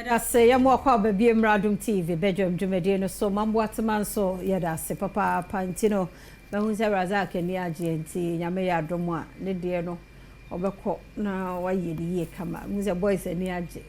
Yada say ya mo kwa baby Adom TV Badwam dwumade no so mambo atman so yada se papa pantino ba hu se Razak ni agenti nyame ya Adom a ne de no obekọ na waye die kama mu se boys ni age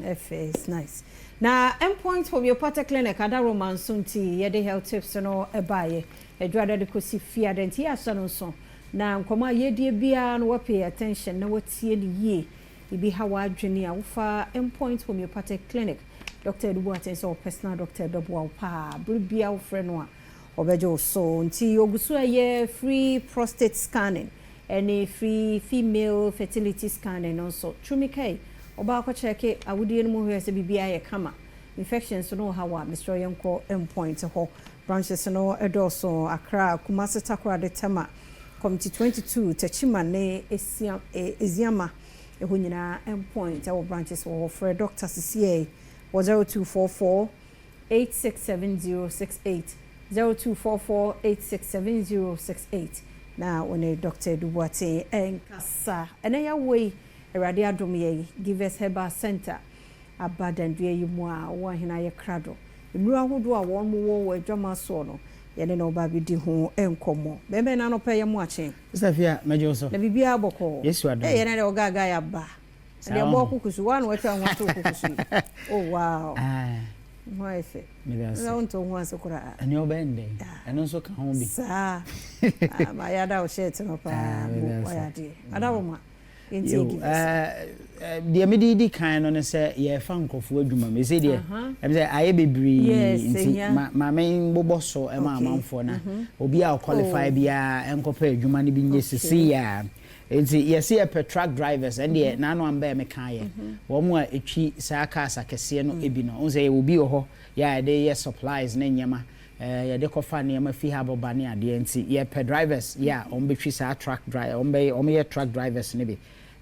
FS nice na endpoint for your party clinic ada romance nti yede health tips no ebaye edwada de kosi fi adenti aso no so na nkoma yedie bia no pay attention na watie ni ye ibi hawa adwene a wofa endpoint homeopathic clinic Dr. Dubuate so personal doctor Badwam pa bribia wo frɛ no a obejo so nti ogusu aye free prostate scanning any free female fertility scanning also trumikai oba ko check awudie no mu hwe se bibia ye kama infections no hawa Mr. Yanko endpoint ho branches no edoso Accra Kumasi Takwa de Tema committee 22 Techima ne Eziama eho nyina endpoint our branches for Dr. CCA 0244 867068 0244 867068 na one Dr. Dubuate enkasa enaya way erade Adom ye give us Herbal Center abadan dua yimu a wo hena ye krado emru ahodo a won mo wo adwama so no yene na oba bidi ho enkomo bebe na no peye mu ache Safia mejo so na bibia boko Yesu Adom yene na ogaga ya ba de mo kukusu wan wa twa ho to kukusu oh wow why fe na unto ho asokura ani obende eno so ka ho bi sa ma ya da o shirt no pa ya di adawoma the medidi kind on say ye fan kofu adwuma me say dey em say aye bebri nti ma men bobo so e ma amanfo na obi a qualify bia enkopa adwuma ne bi nye sisi ya nti ye say per truck drivers and dey na no amba me kan ye wo mu a etwi sa aka asakese no ebi no on say obi ho ya dey ye supplies na nyama ya de kofa ne ma fi Herbal bani ade nti ye per drivers ya on betwi sa truck driver on ye truck drivers ne bi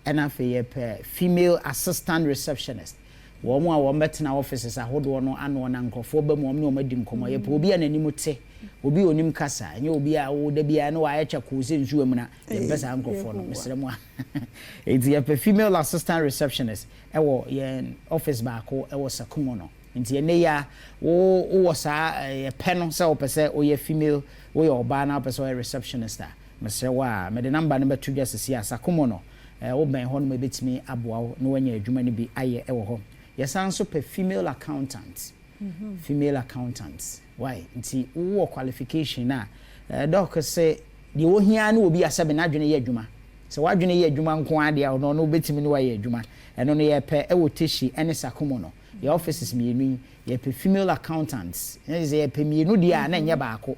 and afi female assistant receptionist wo mo a wo metena offices ahodo no ano na nkofo ba mo o madi nkomo ye po obi anani te obi onim kasa nye obi a wo da bia na wa acha kuze nsuwa mu na ye besa nkofo no mesere mo enti ye female assistant receptionist e wo ye office ba ko e wo sakumo no nti ye ne ya wo sa ye pe no se wo pese o ye female wo ye oba na pese o ye receptionist a mesere wa me de number no betu dwa sesi asakumo no wo ben ho no betimi aboa no wanya adwuma ne bi aye e wo ho yesan so pe female accountant female accountant why nti wo qualification na doc say de wo hia na obi asabe na adwene ye adwuma se wadwene ye adwuma nko ade a no betimi no waye adwuma eno no ye pe e wo teshi ene sakomo no your offices mienu ye pe female accountants ye pe mienu dia na nya baako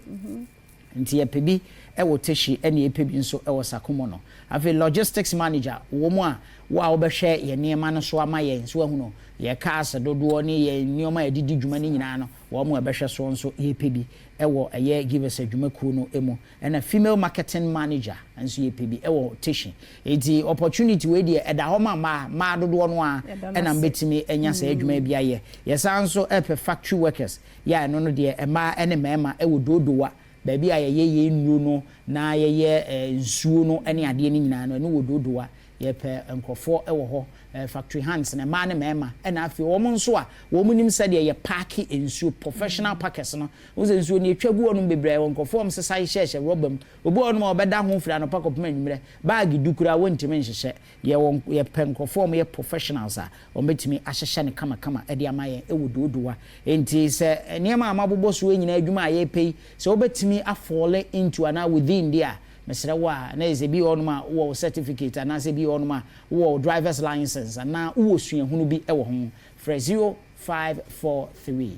nti ye pe bi e wo teshi ene ye pe bi nso e wo sakomo no afi logistics manager wo mu a wo a wo behwe ye niema no so ama ye nso ahu no ye cars dodo ne ye nioma ye didi dwuma ni nyina no wo mu a behwe so nso ye pe bi e wo ye give us adwuma ku no emu and female marketing manager nso ye pe bi e wo teshi enti opportunity we dey e da ho ma dodo no a e na mbetimi enya sa adwuma bi aye ye san so e pe factory workers ya no no de e ma ene mema e wo dodowa baby ayeye nnuo no na ayeye nsuo no ene ade ni nyina no ene wododoa ye pe nkofo e wo ho factory hands na ma ne mema ena afi wo mo nso a wo mo nim sade ye park nsuo professional packers no wo ze nsuo ne twagu onu bebre wo nkofo om se sai hye robam obi onu ma obeda ho fira no pack up manwumre bag dukura wontime nhyehyɛ ye pe nkofo om ye professionals a o metimi ahyehye ne kama ade amaye e wododoa enti se niam amabobo so nyina adwuma aye pei se obetimi afall into ana within there mesere wa na ezebi onuma wo certificate ana ezebi onuma wo driver's license ana wo suahunu bi e wo ho fra 0543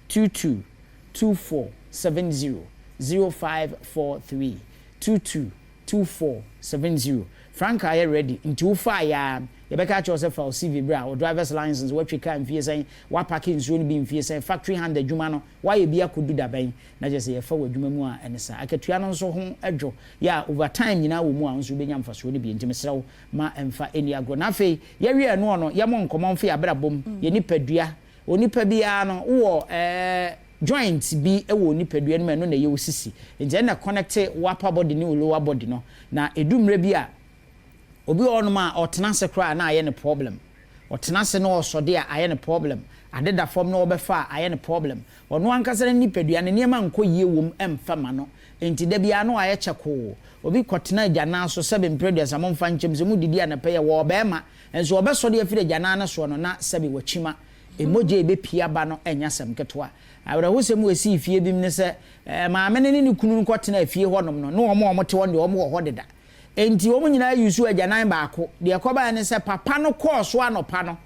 222470 0543 222470 Frank are ready into fire you better catch yourself for CV bra or driver's license what you can fear saying what parking zone be in fear saying factory hand the juma no why you be a could do that ben na just say forward juma mu a and sa aketua no so ho adwo ya over time nyina wo mu a nso be nyam faso ne bi ntimsrew ma emfa eni agro na fe ye wie no no ye mo nkomon fe abrabom ye nipadua onipa bia no wo joint bi ewo nipadua no no na ye osisi nje na connect upper body ni lower body no na edumre bi a obi onuma otena se kra na aye ne problem otena se no osode a aye ne problem adeda form no obefa aye ne problem ono ankasa ni padua ne niema nko yie wom emfama no enti da bia no aye cheko obi kotena jana so 7 previous amomfa nkyem se mu didi anape ye wo obema enso obesode afire jana na so no na sabi wachima emoje ebe pia ba no enya sem ketwa awra wo sem wesi ifie bim ne se maame ne ni kunu nkotena afie honom no no omo te won de omo wo hodeda enti omo nyina yusu ajanan baako de koba ne se papa no course anopa no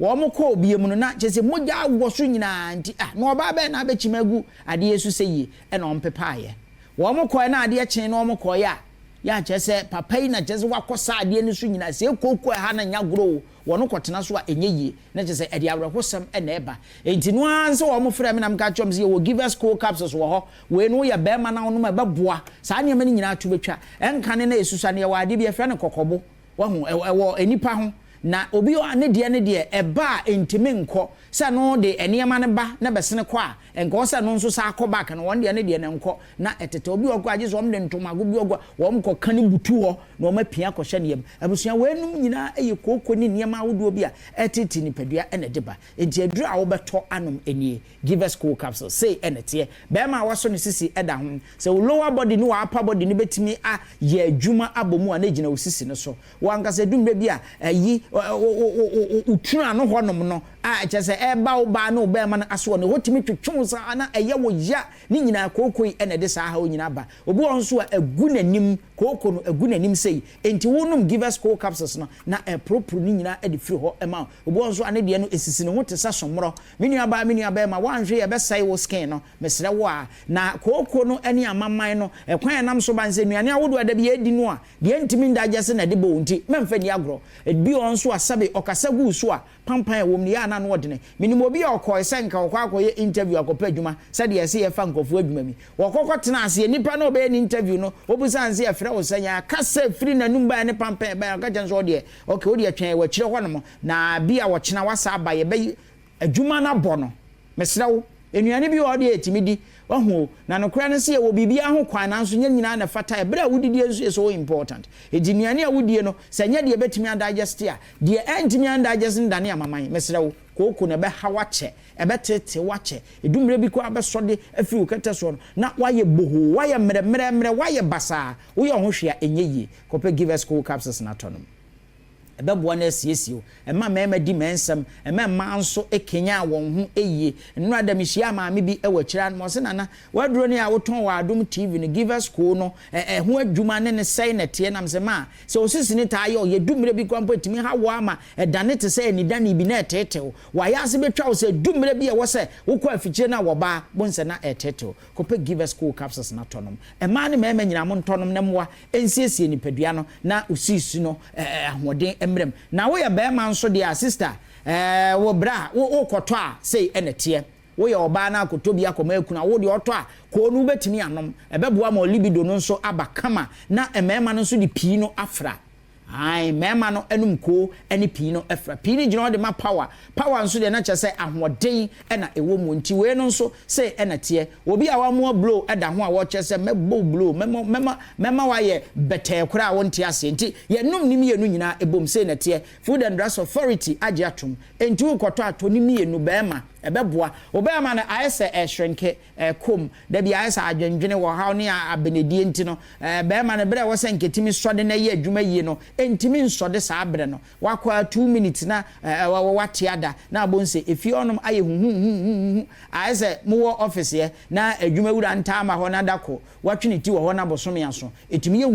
wo mo ko obiem no na chese moja awoso nyina nti no oba ba na abechimagu ade yesu seyi e na ompepaaye wo mo ko na ade chen no mo ko ya chese papa yi na chese wakosa ade ni so nyina se kokko ha na nya gro wo no kotena so a enyeyi na chese ade awrekosam e na eba enti no anse wo mo frɛ me na mka chom se wo give us cool capsules wo ho we no ya be ma na no ma beboa saa ne ma ni nyina to betwa enka ne na esusa ne wa ade bi e frɛ ne kokobo wo ho enipa ho na obi o ne de eba entime nko se no de eniema ne ba na besene kɔ a enko se no nso sa akɔ back no won de ne nkɔ na etete obi okɔ agye so omde ntomago bi ogwa wom kɔ kane butu ho na oma pia kɔ hye ne yam abusua wenum nyina eye kokɔ ni niema wodo bi a etete ni padua ene de ba enti aduru a wo beto anom enie give us cool capsule say enete be ma waso ne sisi eda ho se lower body no wa upper body ne betimi a ye adwuma abomu a na gina osisi ne so wankasa dumbe bi a ayi utuna no honom no a kyese eba wo ba na oba ma na aso no hotimi twetwe sa na eye wo ya ni nyina kokoi ene de sa ha nyina ba obi won so agu nanim koko no agu nanim sei enti wonum give us cool capsules no na propro ni nyina e de free ho ema obi won so ane de no esisi ne ho te sa somro menu aba ma wanhwe ye be sai wo skin no mesre wo a na koko no ane amaman no ekwan nam so ban se nuane awodo ada bi edi no a de ntimi ndaje se na de bo nti memfa ni agro ebi on so asabe okasa gu so a pampan wom ne ya na no odene minimo obi okọ esenka okọ akoye interview akopa adwuma sade yesi ye fa nkofo adwuma mi wokọkọ tena ase nipa na obe ni interview no obusan se afre wo sanya kasa firi nanum ba ne pampan ba ka janso de okay odi atwen wa kire hɔ no na bia wo kyena wasa aba ye be adwuma na bɔ no mesrewo enuane bi odi etimidi wahu na nokra ne se ye wo bibia ho kwan na nso nyina na fata ebra wudidi is so important ejinuane a wudie no sanya de betimi digest a de entimi digest ndane amaman mesrewo koko na be hawache ebetete wache edumre bi ko abesode afi ukete so na waye boho waye mre waye basa wo ye ho hwea enyeyi kope give us cool capsules na tonom ebeboa na asiesio ema mema di mensam ema manso ekenya won ho eye nnu adamhia maame bi ewakira no se nana waduro ne a woton wa Adom TV no give us cool no ho adwuma ne sei na tie nam se ma se osisi ne ta ye ye dumre bi kwampo timi ha wo ama edane te se ni dane bi na etetew wa ya se betwa wo se dumre bi e wo se wo kwa afichire na wo ba bonse na etetew kope give us cool capsules na tonom ema ne mema nyina mo ntonom ne moa ensiesie ni padua no na usisi no ahoden emrem na wo ye be man so dia sister wo bra wo koto a sei enete wo ye oba na akoto bi akoma akuna wo de oto a ko nu betimi anom ebeboa ma libido no nso abakama na emema no nso di pii no afra ai mema no enum ko eni pii no afra pii ni gino de ma power nso de na kyese ahoden na ewo mu nti we no nso sei enete obi a wa mo blow eda ho a wo kyese mebo blow mema wa ye bete kura a wonte ase nti ye num nim ye nu nyina ebom sei nete Food and Drugs Authority age atom enti wo koto atonim ye nu bema ebeboa obema na ayese ehrenke kom da bi ayese adwendwene wo haw ne abenedie nti no bema na bre wo senketimi sode na ye adwuma yi no entimi nsode saa bre no wakwa 2 minutes na watiada na bonse efi onom aye hu ayese mo office ye na adwuma wura ntama ho na dako watweneti wo ho na bosome aso etimi ye hu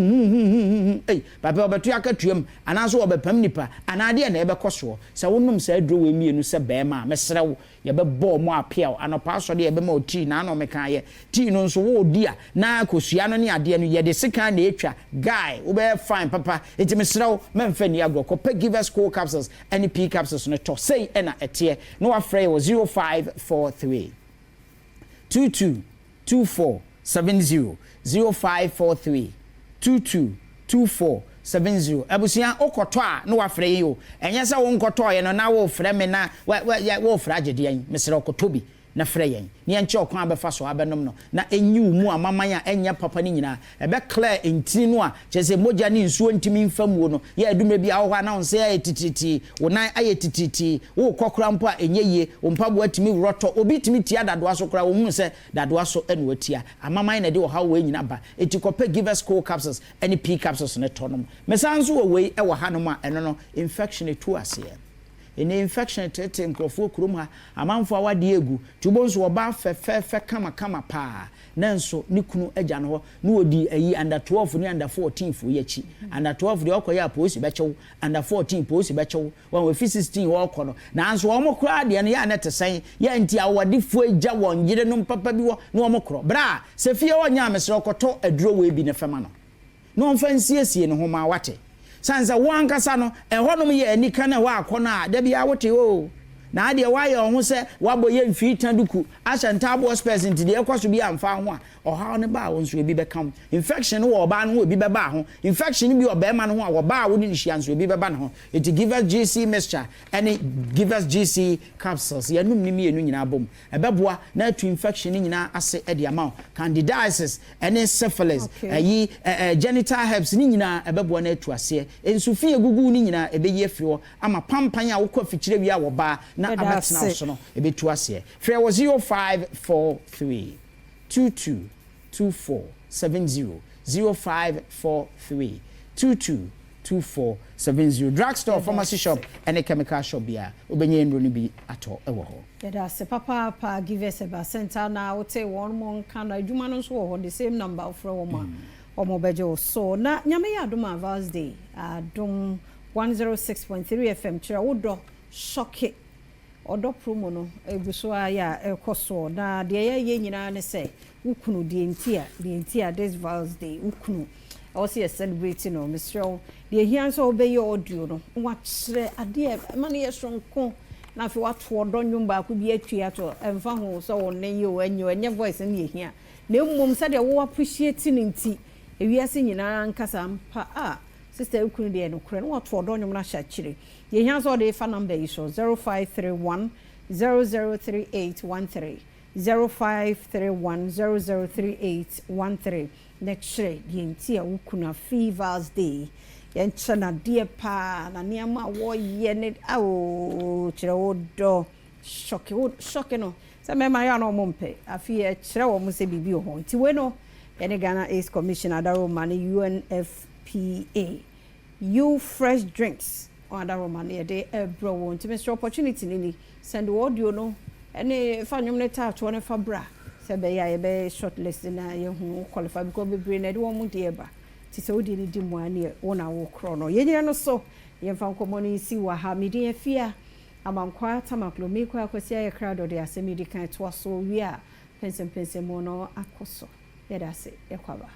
papa obetu akatuam anaso obepam nipa anade na ebekoso se wonum sa aduro we mienu se bema mesrewo ye be bo mo apia anopa so de ye be ma oti na no meka ye ti no nso wo di a na kosua no ne ade no ye de sika na etwa guy wo be fine papa eti mesrew memfa ni agro ko pe give us cool capsules any p capsules no to say na etie no afrɛ wo 0543 222470 0543 222470 abusia okoto a no wafrɛ yi o enye sɛ wo nkoto ye no na wo frɛ me na wo fra agede yan mesrɛ okoto bi na frɛ yɛn ne yɛn kyɛ ɔkwan abefa so abɛnom no na enyi mu amaman a enya papa ni nyina ebe clear entini no a kyese mogya ne nsuo ntimi mfamuo no ye adumre bia wo na won se aye tititi wonan aye tititi wo kokora mpo a enye ye ompabo atimi wroto obi timi tia dadoa so kora wo hu se dadoa so ene watia amaman na de wo ha wo nyina ba etikope give us cold capsules any p capsules ne tonom mesanso wo wei e wo hanom a eno no infection etu ase ene infection tete nkrofo kurom ha amanfo awade egu tubonso oba fe kama pa nanso ne kunu agya no ho na odi ayi under 12 ne under 14 fo yachi under 12 de okoya police bechew under 14 police bechew wan we 16 wo okono nanso wo mokra de ne ya na tesen ya nti awade fo agya won yire no papa bi wo na wo mokro bra se fie wo nya mesre okoto aduro we bi ne fema no mfa nsiesie ne ho ma wate sanza wankasa no ehonom ye anika na wa akona da bia wote o na ade wa ye ho se waboye mfi taduku ahyenta abo space nti de ekoso bi amfa ho a oha ne ba won so ebi bekam infection wo ba no ebi beba ho infection bi obema no ho a wo ba wo ni hia nso ebi beba no ho it give us GC mixture and give us GC capsules ye num ni mienu nyina bom ebeboa na atu infection nyina ase e de ama candidiasis and syphilis ayi genital herpes ni nyina ebeboa na atu ase ensu fie gugu ni nyina ebeyi afiro ama pampan a wo kwa fikyire wi a wo ba na abatena so no ebetu ase frɛ wo 0543 222470 0543 222470 drugstore pharmacy shop and chemical shop bia obenye ndro ni bi ato ewo ho yeda se papa give us a center na wote one mon kana adwuma no so ho the same number of wo ma omo beje so na nyame ya Adom Avals Day Adom 106.3 FM kira wodo shock odo promo no eguso aya ekoso na de ye nyina ne se ukunu de ntia this Vals Day ukunu also celebrate no Mr. de hian so obey audio no wa kire ade mane ye sonko na fe wato odo nwum ba ko bi atwa to emfa ho so wonne ye o enye voice ne hia na mmom se de wo appreciate nti ewiase nyina nkasa mpa sister ukunu de no kure no wato odo nwum na hya kire ye hia so de fa number yi so 0531 003813 0531 003813 next year yenti a ukuna Vals Day yencha na die pa na niama wo ye ne kire wodo shock no se me ma ya no mompe afi e kire wo mo se bibi ho nti we no ene Ghana Ace Commissioner Adom ne UNFPA you fresh drinks Adom ne de bro won nti Mr. opportunity ni send audio no ene fa nwom ne touch won fa bra se be ya ye be shortlist na ye hu qualify because be brain na de won mu de ba ti se odi ni di mu ani wona wo kro no ye nyina no so ye fa nkomo ni si wa ha me de afia amankwa tamaklo me kwa akwasi aye crowd de asemi di kan to so wi a pensem mo no akoso ye da se e kwaba